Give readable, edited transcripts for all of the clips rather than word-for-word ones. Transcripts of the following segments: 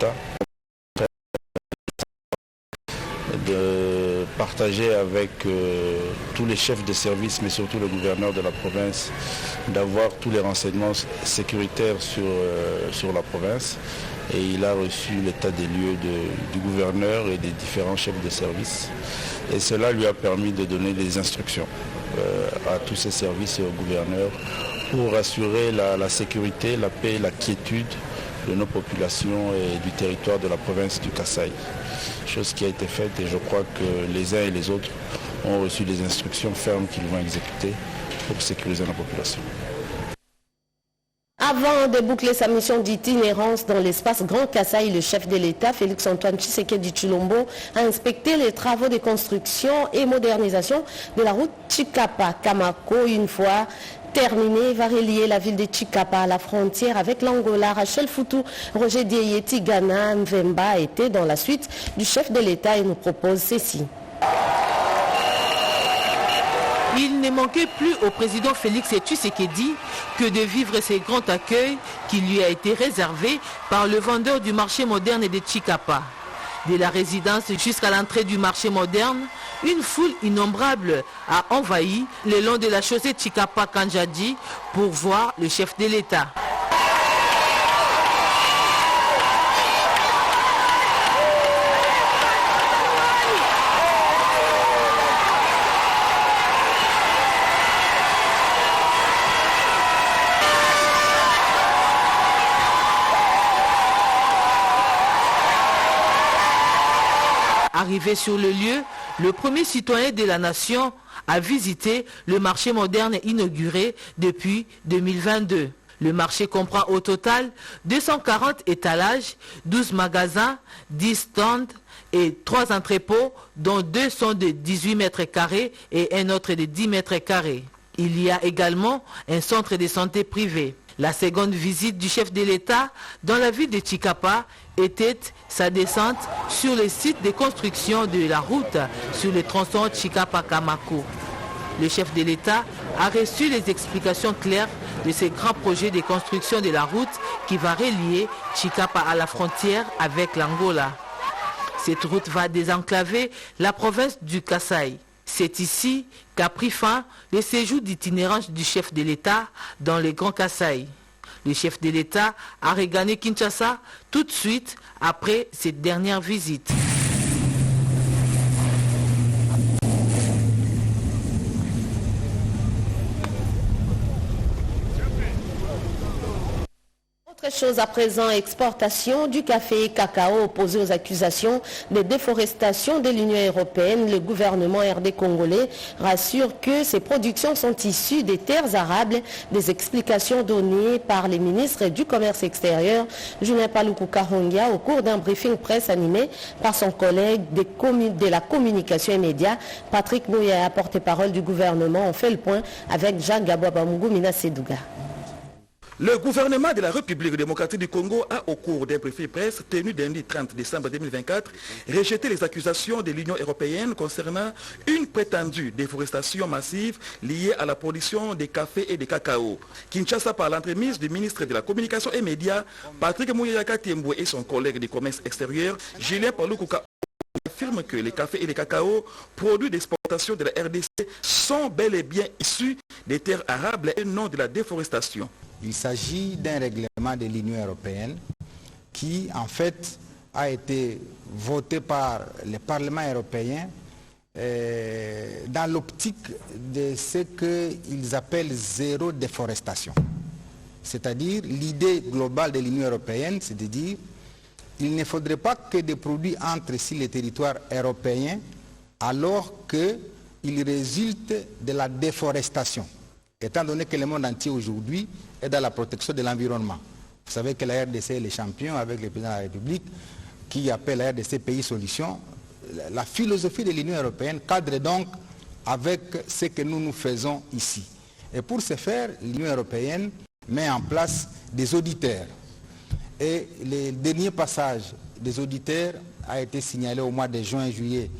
l'État, de partager avec tous les chefs de service, mais surtout le gouverneur de la province, d'avoir tous les renseignements sécuritaires sur la province. Et il a reçu l'état des lieux du gouverneur et des différents chefs de service. Et cela lui a permis de donner des instructions à tous ces services et au gouverneur pour assurer la sécurité, la paix et la quiétude de nos populations et du territoire de la province du Kasaï. Chose qui a été faite et je crois que les uns et les autres ont reçu des instructions fermes qu'ils vont exécuter pour sécuriser nos populations. Avant de boucler sa mission d'itinérance dans l'espace Grand Kasaï, le chef de l'État, Félix-Antoine Tshisekedi Tshilombo, a inspecté les travaux de construction et modernisation de la route Chikapa-Kamako. Une fois terminé, va relier la ville de Chikapa à la frontière avec l'Angola. Rachel Foutou, Roger Dieyeti, Ghana, Mvemba était dans la suite du chef de l'État et nous propose ceci. Il ne manquait plus au président Félix Tshisekedi que de vivre ces grands accueils qui lui a été réservé par le vendeur du marché moderne de Chikapa. De la résidence jusqu'à l'entrée du marché moderne, une foule innombrable a envahi le long de la chaussée Chikapa-Kanjadi pour voir le chef de l'État. Arrivé sur le lieu, le premier citoyen de la nation a visité le marché moderne inauguré depuis 2022. Le marché comprend au total 240 étalages, 12 magasins, 10 stands et 3 entrepôts, dont 2 sont de 18 mètres carrés et un autre de 10 mètres carrés. Il y a également un centre de santé privé. La seconde visite du chef de l'État dans la ville de Chikapa était sa descente sur le site de construction de la route sur le tronçon Chikapa-Kamako. Le chef de l'État a reçu les explications claires de ce grand projet de construction de la route qui va relier Chikapa à la frontière avec l'Angola. Cette route va désenclaver la province du Kasaï. C'est ici qu'a pris fin le séjour d'itinérance du chef de l'État dans le Grand Kasaï. Le chef de l'État a regagné Kinshasa tout de suite après cette dernière visite. Autre chose à présent, exportation du café et cacao opposé aux accusations de déforestation de l'Union européenne. Le gouvernement RD congolais rassure que ces productions sont issues des terres arables. Des explications données par les ministres du Commerce extérieur, Julien Paluku Kahongia, au cours d'un briefing presse animé par son collègue de la communication et médias, Patrick Mouya, porte-parole du gouvernement. On fait le point avec Jacques Gabouabamugou Mina Sedouga. Le gouvernement de la République démocratique du Congo a, au cours d'un briefing presse tenu lundi 30 décembre 2024, rejeté les accusations de l'Union européenne concernant une prétendue déforestation massive liée à la production de café et de cacao. Kinshasa, par l'entremise du ministre de la Communication et Médias, Patrick Mouyaka Tiemboué, et son collègue du commerce extérieur, Julien Paluku Kahongia, affirme que les cafés et les cacao, produits d'exportation de la RDC, sont bel et bien issus des terres arables et non de la déforestation. Il s'agit d'un règlement de l'Union européenne qui, en fait, a été voté par le Parlement européen dans l'optique de ce qu'ils appellent zéro déforestation. C'est-à-dire, l'idée globale de l'Union européenne, c'est de dire qu'il ne faudrait pas que des produits entrent sur les territoires européens alors qu'ils résultent de la déforestation. Étant donné que le monde entier aujourd'hui est dans la protection de l'environnement. Vous savez que la RDC est le champion avec le président de la République qui appelle la RDC pays solution. La philosophie de l'Union européenne cadre donc avec ce que nous faisons ici. Et pour ce faire, l'Union européenne met en place des auditeurs. Et le dernier passage des auditeurs a été signalé au mois de juin-juillet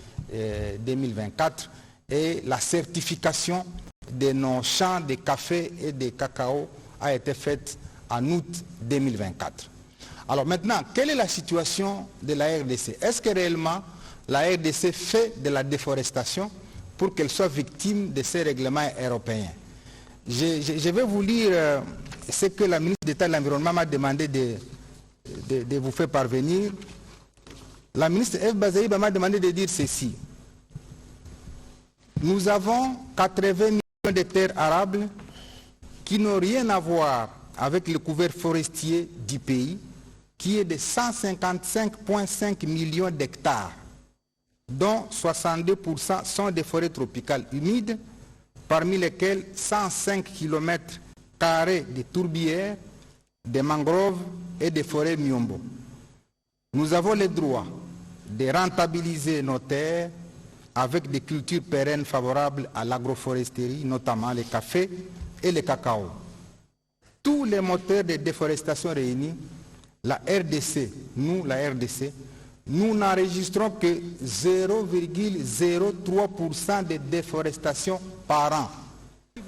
2024 et la certification de nos champs de café et de cacao a été faite en août 2024. Alors maintenant, quelle est la situation de la RDC? Est-ce que réellement la RDC fait de la déforestation pour qu'elle soit victime de ces règlements européens? Je vais vous lire ce que la ministre d'État de l'Environnement m'a demandé de vous faire parvenir. La ministre F. Bazaïba m'a demandé de dire ceci. Nous avons 80 millions de terres arables qui n'ont rien à voir avec le couvert forestier du pays, qui est de 155,5 millions d'hectares, dont 62% sont des forêts tropicales humides, parmi lesquelles 105 km² de tourbières, des mangroves et des forêts miombo. Nous avons le droit de rentabiliser nos terres avec des cultures pérennes favorables à l'agroforesterie, notamment le café et le cacao. Tous les moteurs de déforestation réunis, la RDC, nous n'enregistrons que 0,03% de déforestation par an.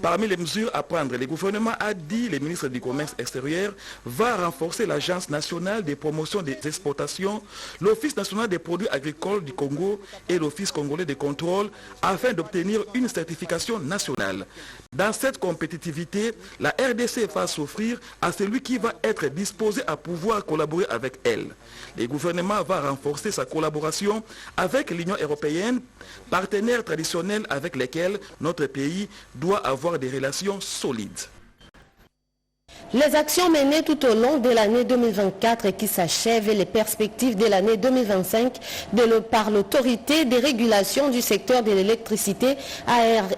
Parmi les mesures à prendre, le gouvernement a dit, le ministre du Commerce extérieur va renforcer l'Agence nationale de promotion des exportations, l'Office national des produits agricoles du Congo et l'Office congolais de contrôle afin d'obtenir une certification nationale. Dans cette compétitivité, la RDC va s'offrir à celui qui va être disposé à pouvoir collaborer avec elle. Le gouvernement va renforcer sa collaboration avec l'Union européenne, partenaire traditionnel avec lesquels notre pays doit avoir des relations solides. Les actions menées tout au long de l'année 2024 et qui s'achèvent et les perspectives de l'année 2025 par l'autorité des régulations du secteur de l'électricité ARE,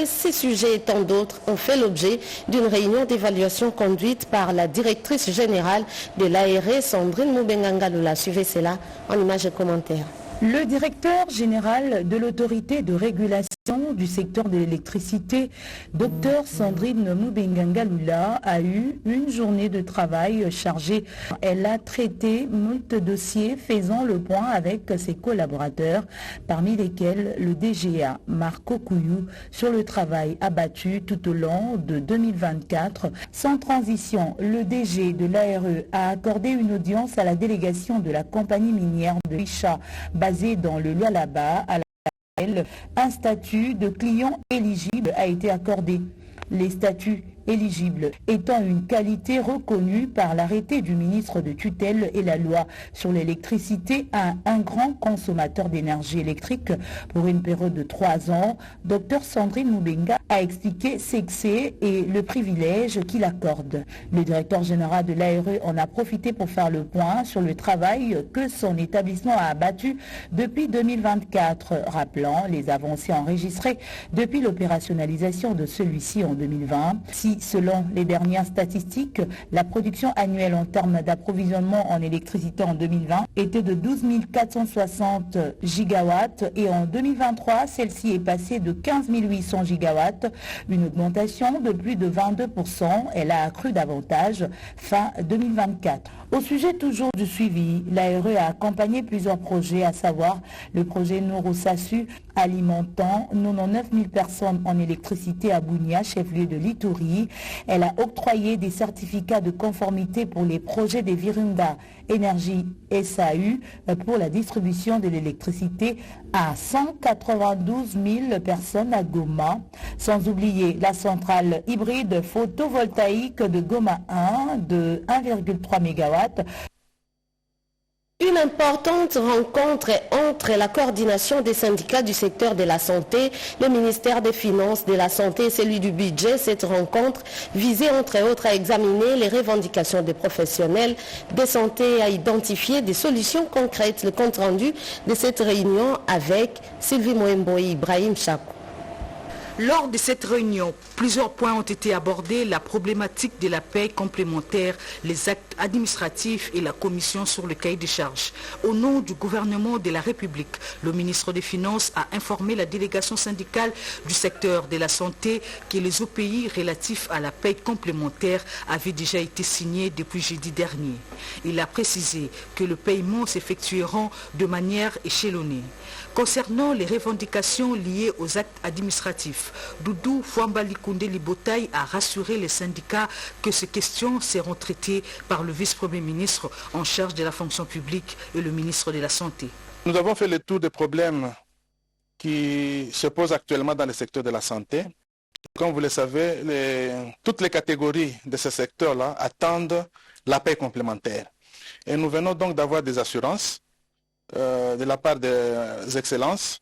ces sujets et tant d'autres ont fait l'objet d'une réunion d'évaluation conduite par la directrice générale de l'ARE, Sandrine Mubenganga-Lula. Suivez cela en images et commentaires. Le directeur général de l'autorité de régulation du secteur de l'électricité, Dr Sandrine Mubenganga-Lula, a eu une journée de travail chargée. Elle a traité moult dossiers faisant le point avec ses collaborateurs, parmi lesquels le DGA, Marco Kouyou, sur le travail abattu tout au long de 2024. Sans transition, le DG de l'ARE a accordé une audience à la délégation de la compagnie minière de Isha, basée dans le Lualaba, à laquelle un statut de client éligible a été accordé. Les statuts éligibles étant une qualité reconnue par l'arrêté du ministre de tutelle et la loi sur l'électricité à un grand consommateur d'énergie électrique pour une période de 3 ans. Dr Sandrine Mubenga a expliqué ce que c'est et le privilège qu'il accorde. Le directeur général de l'ARE en a profité pour faire le point sur le travail que son établissement a abattu depuis 2024, rappelant les avancées enregistrées depuis l'opérationnalisation de celui-ci en 2020. Si, selon les dernières statistiques, la production annuelle en termes d'approvisionnement en électricité en 2020 était de 12 460 gigawatts et en 2023, celle-ci est passée de 15 800 gigawatts, une augmentation de plus de 22%. Elle a accru davantage fin 2024. Au sujet toujours du suivi, l'ARE a accompagné plusieurs projets, à savoir le projet Nourou-Sassu, alimentant 99 000 personnes en électricité à Bounia, chef-lieu de l'Ituri. Elle a octroyé des certificats de conformité pour les projets des Virunga Énergie SAU pour la distribution de l'électricité à 192 000 personnes à Goma, sans oublier la centrale hybride photovoltaïque de Goma 1 de 1,3 MW. Une importante rencontre entre la coordination des syndicats du secteur de la santé, le ministère des Finances, de la Santé et celui du Budget. Cette rencontre visait entre autres à examiner les revendications des professionnels de santé et à identifier des solutions concrètes. Le compte rendu de cette réunion avec Sylvie Moembo et Ibrahim Chakou. Lors de cette réunion, plusieurs points ont été abordés, la problématique de la paie complémentaire, les actes administratifs et la commission sur le cahier des charges. Au nom du gouvernement de la République, le ministre des Finances a informé la délégation syndicale du secteur de la santé que les OPI relatifs à la paie complémentaire avaient déjà été signés depuis jeudi dernier. Il a précisé que le paiement s'effectuera de manière échelonnée. Concernant les revendications liées aux actes administratifs, chef, Doudou Fouambali Koundé Libotaï, a rassuré les syndicats que ces questions seront traitées par le vice-premier ministre en charge de la fonction publique et le ministre de la Santé. Nous avons fait le tour des problèmes qui se posent actuellement dans le secteur de la santé. Comme vous le savez, toutes les catégories de ce secteur-là attendent la paie complémentaire. Et nous venons donc d'avoir des assurances de la part des excellences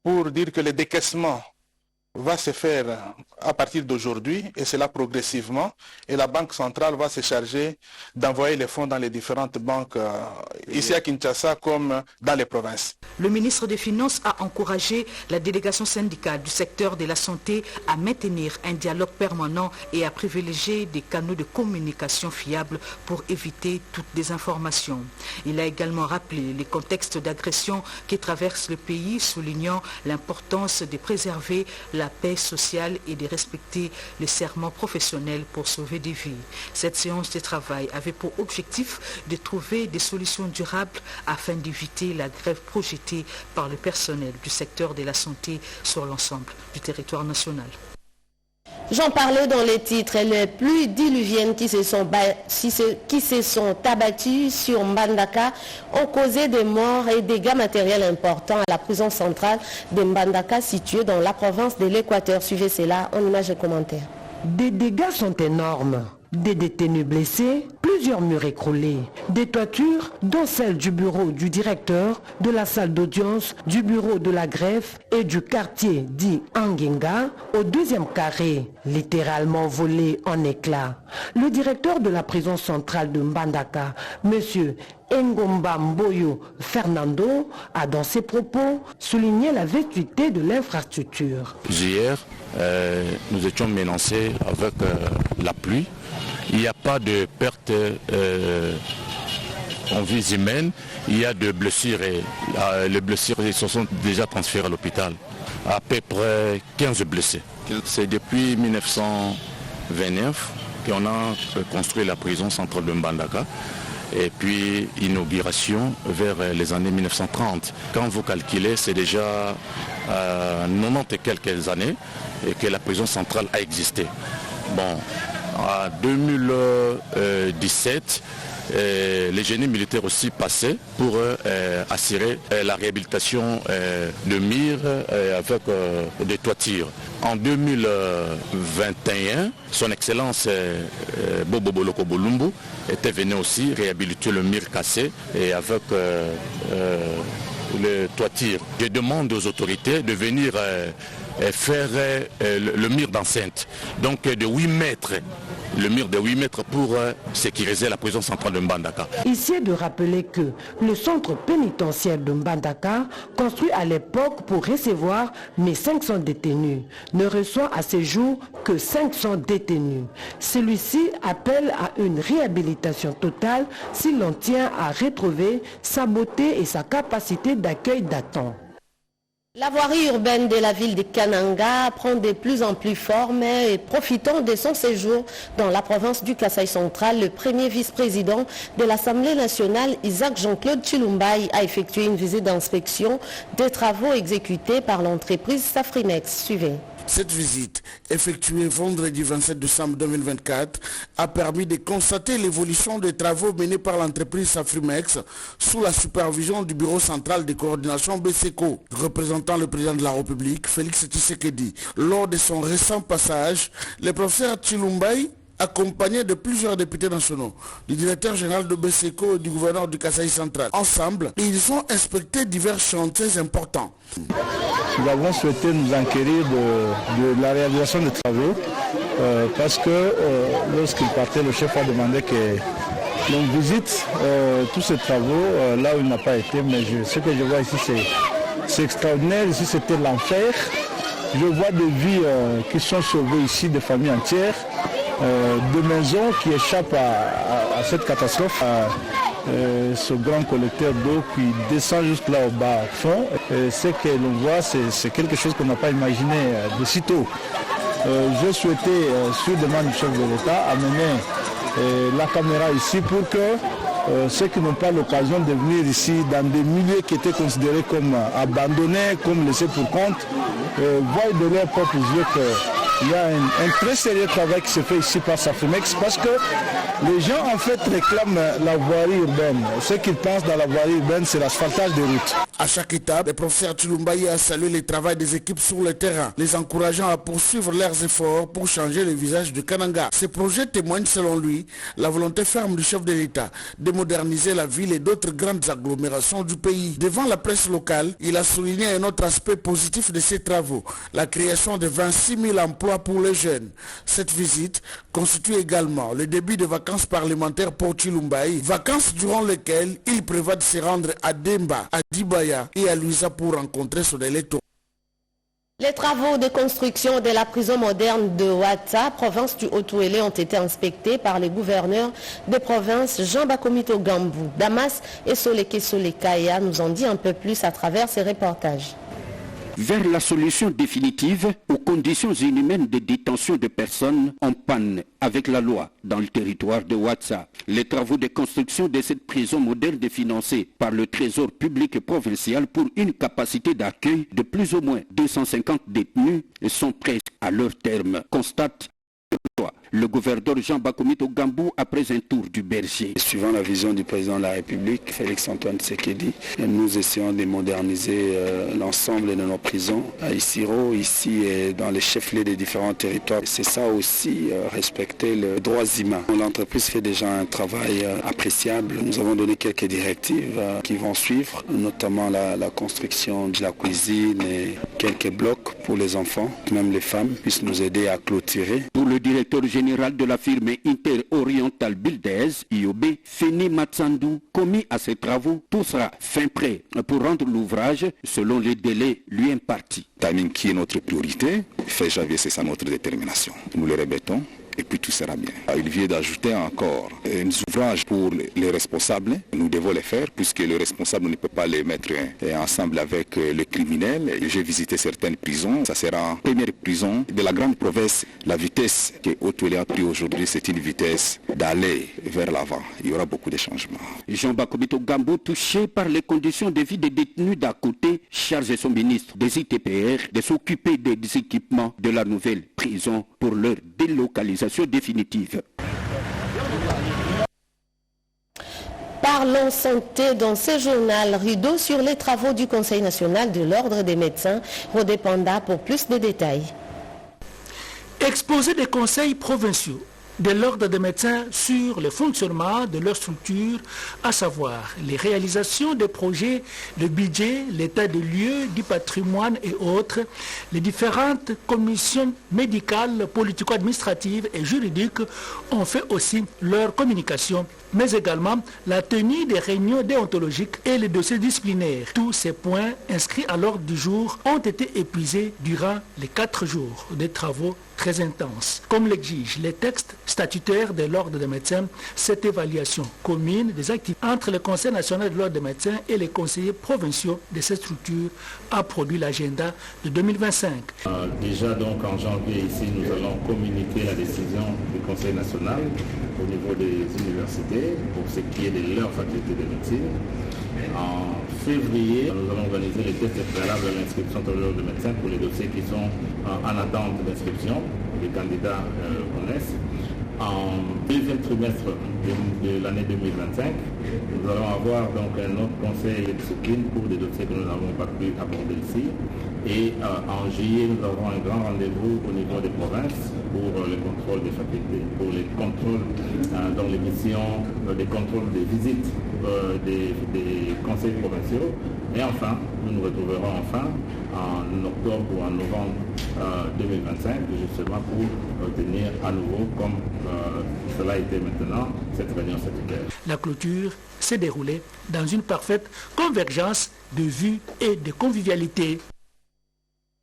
pour dire que le décaissement va se faire à partir d'aujourd'hui et cela progressivement et la Banque centrale va se charger d'envoyer les fonds dans les différentes banques ici à Kinshasa comme dans les provinces. Le ministre des Finances a encouragé la délégation syndicale du secteur de la santé à maintenir un dialogue permanent et à privilégier des canaux de communication fiables pour éviter toute désinformation. Il a également rappelé les contextes d'agression qui traversent le pays, soulignant l'importance de préserver la paix sociale et de respecter les serments professionnels pour sauver des vies. Cette séance de travail avait pour objectif de trouver des solutions durables afin d'éviter la grève projetée par le personnel du secteur de la santé sur l'ensemble du territoire national. J'en parlais dans les titres, les pluies diluviennes qui se sont abattues sur Mbandaka ont causé des morts et dégâts matériels importants à la prison centrale de Mbandaka située dans la province de l'Équateur. Suivez cela en images et commentaires. Des dégâts sont énormes. Des détenus blessés, plusieurs murs écroulés, des toitures, dont celle du bureau du directeur, de la salle d'audience, du bureau de la greffe et du quartier dit Angenga, au deuxième carré, littéralement volé en éclats. Le directeur de la prison centrale de Mbandaka, M. Ngomba Mboyo Fernando, a dans ses propos souligné la vétusté de l'infrastructure. Hier, nous étions menacés avec la pluie. Il n'y a pas de perte en vies humaines, il y a de blessures et les blessures se sont déjà transférées à l'hôpital. À peu près 15 blessés. C'est depuis 1929 qu'on a construit la prison centrale de Mbandaka. Et puis inauguration vers les années 1930. Quand vous calculez, c'est déjà 90 et quelques années et que la prison centrale a existé. Bon, en 2017, les génies militaires aussi passaient pour assurer la réhabilitation de murs avec des toitures. En 2021, son Excellence Bobo Boloko Bolumbu était venu aussi réhabiliter le mur cassé et avec les toitures. Je demande aux autorités de venir faire le mur d'enceinte, donc de 8 mètres. Le mur de 8 mètres pour sécuriser la prison centrale de Mbandaka. Ici de rappeler que le centre pénitentiaire de Mbandaka, construit à l'époque pour recevoir 1500 détenus, ne reçoit à ce jour que 500 détenus. Celui-ci appelle à une réhabilitation totale si l'on tient à retrouver sa beauté et sa capacité d'accueil datant. La voirie urbaine de la ville de Kananga prend de plus en plus forme et profitant de son séjour dans la province du Kasaï central, le premier vice-président de l'Assemblée nationale, Isaac Jean-Claude Tshilumbaï, a effectué une visite d'inspection des travaux exécutés par l'entreprise Safrimex. Suivez. Cette visite, effectuée vendredi 27 décembre 2024, a permis de constater l'évolution des travaux menés par l'entreprise Safrimex sous la supervision du Bureau central de coordination BCECO, représentant le président de la République, Félix Tshisekedi. Lors de son récent passage, le professeur Tshilumbaï, accompagné de plusieurs députés nationaux, du directeur général de BCECO et du gouverneur du Kasaï central. Ensemble, ils ont inspecté divers chantiers importants. Nous avons souhaité nous enquérir de la réalisation des travaux parce que lorsqu'il partait, le chef a demandé que l'on visite tous ces travaux là où il n'a pas été, mais ce que je vois ici c'est extraordinaire. Ici c'était l'enfer. Je vois des vies qui sont sauvées ici, des familles entières, de maisons qui échappent à cette catastrophe. Ce grand collecteur d'eau qui descend jusque là au bas fond. Ce que l'on voit, c'est quelque chose qu'on n'a pas imaginé de si tôt. J'ai souhaité, sur demande du chef de l'État, amener la caméra ici pour que ceux qui n'ont pas l'occasion de venir ici dans des milieux qui étaient considérés comme abandonnés, comme laissés pour compte, voient de leurs propres yeux qu'il y a un très sérieux travail qui se fait ici par Safrimex, parce que les gens en fait réclament la voirie urbaine. Ce qu'ils pensent dans la voirie urbaine, c'est l'asphaltage des routes. À chaque étape, le professeur Tshilumbaye a salué le travail des équipes sur le terrain, les encourageant à poursuivre leurs efforts pour changer le visage de Kananga. Ce projet témoigne selon lui la volonté ferme du chef de l'État de moderniser la ville et d'autres grandes agglomérations du pays. Devant la presse locale, il a souligné un autre aspect positif de ces travaux, la création de 26 000 emplois pour les jeunes. Cette visite constitue également le début de vacances parlementaires pour Tshilumbaye, vacances durant lesquelles il prévoit de se rendre à Demba, à Dibaya et à Luisa pour rencontrer son électorat. Les travaux de construction de la prison moderne de Ouatta, province du Haut-Ouélé, ont été inspectés par les gouverneurs des provinces Jean Bakomito Gambou, Damas et Soleke Solekaya nous en dit un peu plus à travers ces reportages. Vers la solution définitive aux conditions inhumaines de détention de personnes en panne avec la loi dans le territoire de Ouatta. Les travaux de construction de cette prison moderne financés par le Trésor public provincial pour une capacité d'accueil de plus ou moins 250 détenus sont presque à leur terme, constate le gouverneur Jean Bakomito Gambou après un tour du berger. Suivant la vision du président de la République, Félix-Antoine Tshisekedi, nous essayons de moderniser l'ensemble de nos prisons à Isiro, ici et dans les chefs-lieux des différents territoires. C'est ça aussi, respecter les droits humains. L'entreprise fait déjà un travail appréciable. Nous avons donné quelques directives qui vont suivre, notamment la construction de la cuisine et quelques blocs pour les enfants, même les femmes puissent nous aider à clôturer. Pour le directeur général de la firme Inter-Oriental Builders, IOB, Feni Matsandou, commis à ces travaux, tout sera fin prêt pour rendre l'ouvrage selon les délais lui impartis. Timing qui est notre priorité, fait javier, c'est ça notre détermination. Nous le répétons. Et puis tout sera bien. Il vient d'ajouter encore un ouvrage pour les responsables. Nous devons les faire puisque le responsable ne peut pas les mettre ensemble avec le criminel. J'ai visité certaines prisons. Ça sera en première prison de la grande province. La vitesse que Haut-Ouélé a pris aujourd'hui, c'est une vitesse d'aller vers l'avant. Il y aura beaucoup de changements. Jean Bakomito Gambou, touché par les conditions de vie des détenus d'à côté, charge son ministre des ITPR de s'occuper des équipements de la nouvelle prison pour leur délocalisation définitive. Parlons santé dans ce journal rideau sur les travaux du Conseil national de l'ordre des médecins. Rodé Panda pour plus de détails. Exposé des conseils provinciaux de l'ordre des médecins sur le fonctionnement de leur structure, à savoir les réalisations des projets, le budget, l'état des lieux, du patrimoine et autres, les différentes commissions médicales, politico-administratives et juridiques ont fait aussi leur communication, mais également la tenue des réunions déontologiques et les dossiers disciplinaires. Tous ces points inscrits à l'ordre du jour ont été épuisés durant les 4 jours de travaux très intenses. Comme l'exigent les textes statutaires de l'ordre des médecins, cette évaluation commune des activités entre le Conseil national de l'ordre des médecins et les conseillers provinciaux de cette structure a produit l'agenda de 2025. Déjà donc en janvier ici, nous allons communiquer la décision du Conseil national au niveau des universités pour ce qui est de leur faculté de médecine. En février, nous allons organiser les tests préalables à l'inscription de l'ordre de médecins pour les dossiers qui sont en attente d'inscription. Les candidats connaissent. En deuxième trimestre de l'année 2025, nous allons avoir donc un autre conseil de discipline pour des dossiers que nous n'avons pas pu aborder ici. Et en juillet, nous aurons un grand rendez-vous au niveau des provinces pour le contrôle des facultés, pour les contrôles dans les missions, des contrôles des visites des conseils provinciaux. Et enfin, nous nous retrouverons enfin en octobre ou en novembre 2025, justement pour tenir à nouveau, comme cela a été maintenant, cette réunion statutaire. La clôture s'est déroulée dans une parfaite convergence de vues et de convivialité.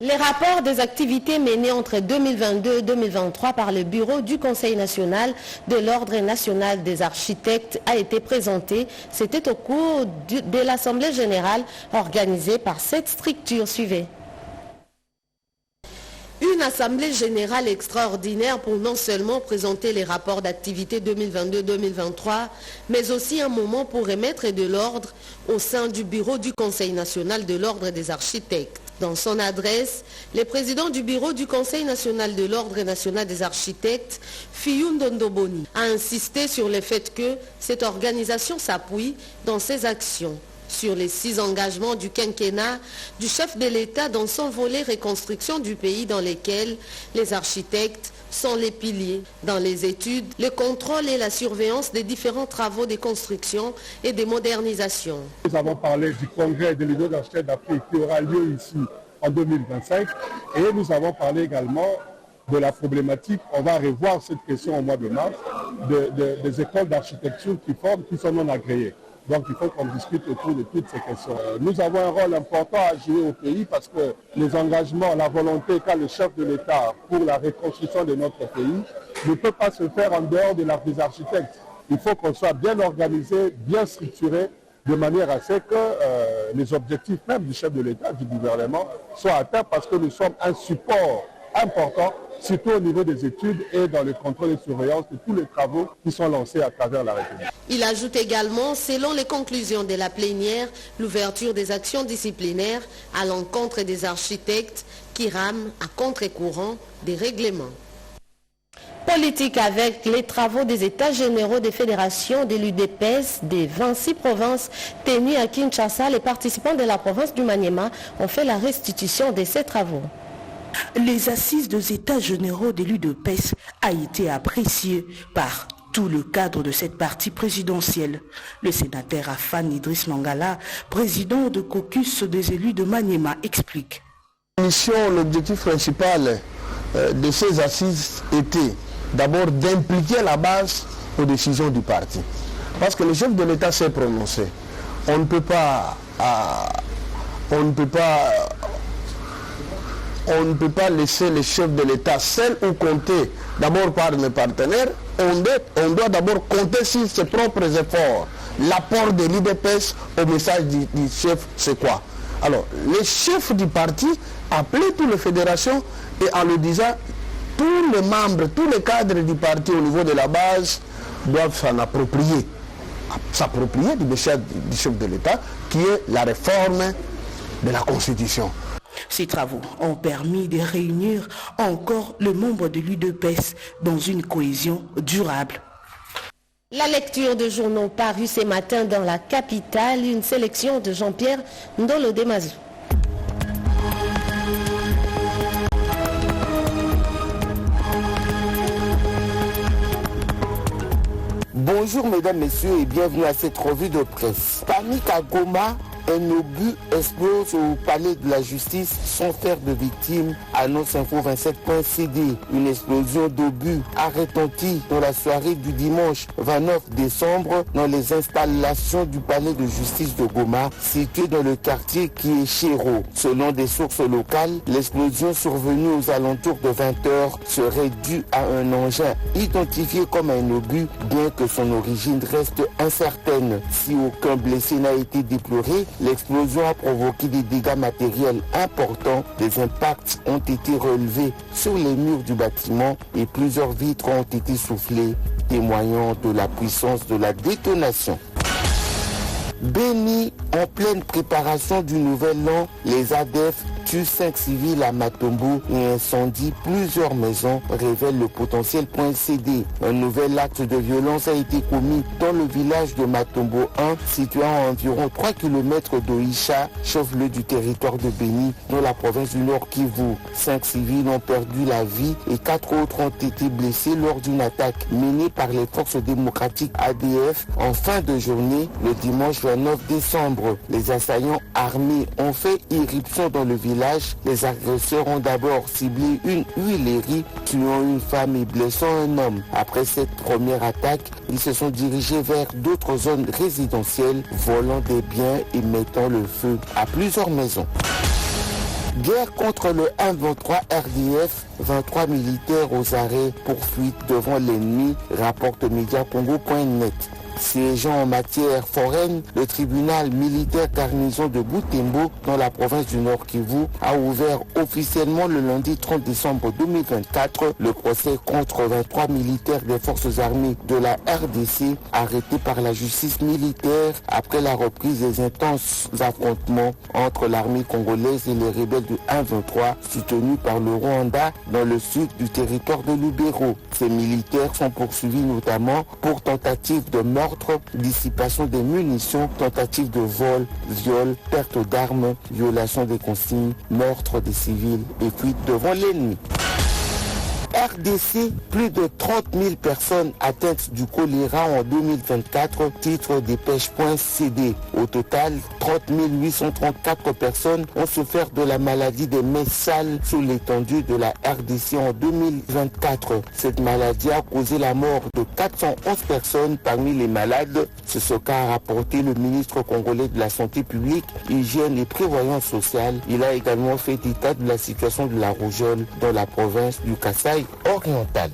Les rapports des activités menées entre 2022 et 2023 par le bureau du Conseil national de l'Ordre national des architectes a été présenté. C'était au cours de l'Assemblée générale organisée par cette structure. Suivez. Une une assemblée générale extraordinaire pour non seulement présenter les rapports d'activité 2022-2023, mais aussi un moment pour remettre de l'ordre au sein du bureau du Conseil national de l'ordre des architectes. Dans son adresse, le président du bureau du Conseil national de l'ordre national des architectes, Fiyou Ndondoboni, a insisté sur le fait que cette organisation s'appuie dans ses actions sur les 6 engagements du quinquennat du chef de l'État dans son volet reconstruction du pays, dans lesquels les architectes sont les piliers dans les études, le contrôle et la surveillance des différents travaux de construction et de modernisation. Nous avons parlé du congrès de l'Union d'architectes d'Afrique qui aura lieu ici en 2025 et nous avons parlé également de la problématique, on va revoir cette question au mois de mars, des écoles d'architecture qui sont non agréées. Donc il faut qu'on discute autour de toutes ces questions. Nous avons un rôle important à jouer au pays parce que les engagements, la volonté qu'a le chef de l'État pour la reconstruction de notre pays ne peut pas se faire en dehors de l'art des architectes. Il faut qu'on soit bien organisé, bien structuré, de manière à ce que les objectifs même du chef de l'État, du gouvernement, soient atteints parce que nous sommes un support important, surtout au niveau des études et dans le contrôle et surveillance de tous les travaux qui sont lancés à travers la République. Il ajoute également, selon les conclusions de la plénière, l'ouverture des actions disciplinaires à l'encontre des architectes qui rament à contre-courant des règlements. Politique avec les travaux des États généraux des fédérations de l'UDPS des 26 provinces tenues à Kinshasa. Les participants de la province du Maniema ont fait la restitution de ces travaux. Les assises des États généraux de l'UDPS a été appréciée par tout le cadre de cette partie présidentielle. Le sénateur Afan Idriss Mangala, président de caucus des élus de Maniema, explique. L'objectif principal de ces assises était d'abord d'impliquer la base aux décisions du parti. Parce que le chef de l'État s'est prononcé. On ne peut pas laisser le chef de l'État seul ou compter d'abord par mes partenaires. On doit d'abord compter sur ses propres efforts. L'apport de l'UDPS au message du chef, c'est quoi? Alors, les chefs du parti appelaient toutes les fédérations et en le disant, tous les membres, tous les cadres du parti au niveau de la base doivent s'approprier du message du chef de l'État qui est la réforme de la Constitution. Ces travaux ont permis de réunir encore le membre de l'UDPS dans une cohésion durable. La lecture de journaux parus ce matin dans la capitale, une sélection de Jean-Pierre Ndolo Demazou. Bonjour mesdames, messieurs et bienvenue à cette revue de presse. Panique à Goma, un obus explose au palais de la justice sans faire de victimes, annonce info27.cd. Une explosion d'obus a retenti dans la soirée du dimanche 29 décembre dans les installations du palais de justice de Goma, situé dans le quartier qui est Chéro. Selon des sources locales, l'explosion survenue aux alentours de 20h serait due à un engin identifié comme un obus, bien que son origine reste incertaine. Si aucun blessé n'a été déploré, l'explosion a provoqué des dégâts matériels importants. Des impacts ont été relevés sur les murs du bâtiment et plusieurs vitres ont été soufflées, témoignant de la puissance de la détonation. Béni, en pleine préparation du nouvel an, les ADF tuent 5 civils à Matombo et incendient plusieurs maisons, révèle le potentiel.cd. Un nouvel acte de violence a été commis dans le village de Matombo 1, situé à environ 3 km d'Oïcha, chef-lieu du territoire de Béni, dans la province du Nord Kivu. 5 civils ont perdu la vie et 4 autres ont été blessés lors d'une attaque menée par les forces démocratiques ADF en fin de journée le dimanche 29 décembre. Les assaillants armés ont fait irruption dans le village. Les agresseurs ont d'abord ciblé une huilerie, tuant une femme et blessant un homme. Après cette première attaque, ils se sont dirigés vers d'autres zones résidentielles, volant des biens et mettant le feu à plusieurs maisons. Guerre contre le M23 RDF, 23 militaires aux arrêts pour fuite devant l'ennemi, rapporte Mediacongo.net. Siégeant en matière foraine, le tribunal militaire garnison de Butembo dans la province du Nord Kivu a ouvert officiellement le lundi 30 décembre 2024 le procès contre 23 militaires des forces armées de la RDC arrêtés par la justice militaire après la reprise des intenses affrontements entre l'armée congolaise et les rebelles du 1-23 soutenus par le Rwanda dans le sud du territoire de Lubero. Ces militaires sont poursuivis notamment pour tentative de meurtre, dissipation des munitions, tentative de vol, viol, perte d'armes, violation des consignes, meurtre des civils et fuite devant l'ennemi. RDC, plus de 30 000 personnes atteintes du choléra en 2024, titre dépêche.cd. Au total, 30 834 personnes ont souffert de la maladie des mains sales sous l'étendue de la RDC en 2024. Cette maladie a causé la mort de 411 personnes parmi les malades. C'est ce qu'a rapporté le ministre congolais de la Santé publique, Hygiène et Prévoyance sociale. Il a également fait état de la situation de la rougeole dans la province du Kasaï oriental.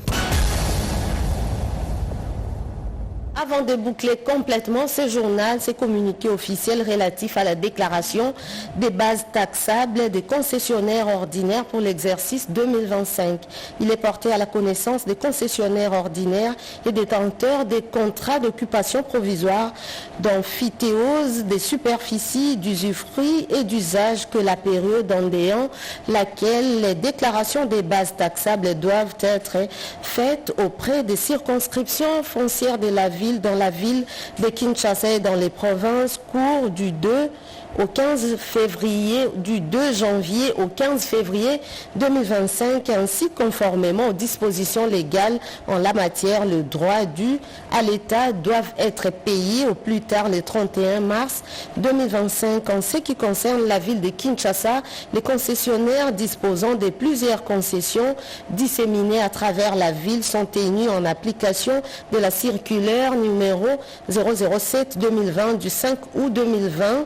Avant de boucler complètement ce journal, ces communiqués officiels relatifs à la déclaration des bases taxables des concessionnaires ordinaires pour l'exercice 2025. Il est porté à la connaissance des concessionnaires ordinaires et détenteurs des contrats d'occupation provisoire d'amphithéose des superficies d'usufruit et d'usage que la période endéant laquelle les déclarations des bases taxables doivent être faites auprès des circonscriptions foncières de la ville dans la ville de Kinshasa et dans les provinces court du 2 janvier au 15 février 2025, ainsi conformément aux dispositions légales en la matière. Le droit dû à l'État doivent être payés au plus tard le 31 mars 2025. En ce qui concerne la ville de Kinshasa, les concessionnaires disposant de plusieurs concessions disséminées à travers la ville sont tenus en application de la circulaire numéro 007-2020 du 5 août 2020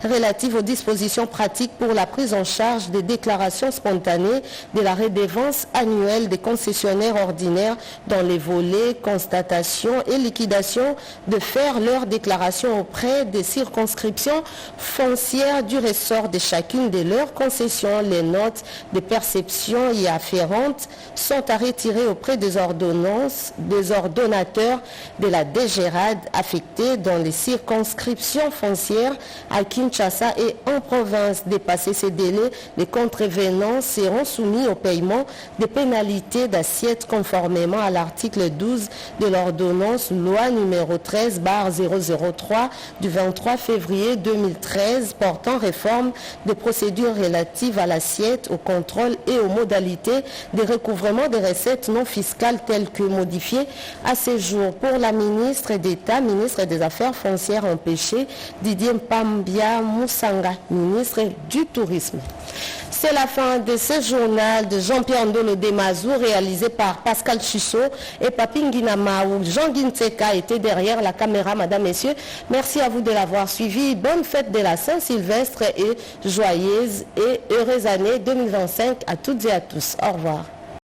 relative aux dispositions pratiques pour la prise en charge des déclarations spontanées de la redevance annuelle des concessionnaires ordinaires dans les volets constatation et liquidation, de faire leur déclaration auprès des circonscriptions foncières du ressort de chacune de leurs concessions. Les notes de perception y afférentes sont à retirer auprès des ordonnateurs de la DGRAD affectés dans les circonscriptions foncières à Kinshasa et en province. Dépassé ces délais, les contrevenants seront soumis au paiement des pénalités d'assiette conformément à l'article 12 de l'ordonnance loi numéro 13/003 du 23 février 2013 portant réforme des procédures relatives à l'assiette, au contrôle et aux modalités de recouvrement des recettes non fiscales telles que modifiées à ce jour. Pour la ministre d'État, ministre des Affaires foncières empêchées, Didier Mpambia Moussanga, ministre du Tourisme. C'est la fin de ce journal de Jean-Pierre Ndolo Demazou réalisé par Pascal Chusso et Papingina Maou. Jean Guintseka était derrière la caméra, madame, messieurs. Merci à vous de l'avoir suivi. Bonne fête de la Saint-Sylvestre et joyeuse et heureuse année 2025 à toutes et à tous. Au revoir.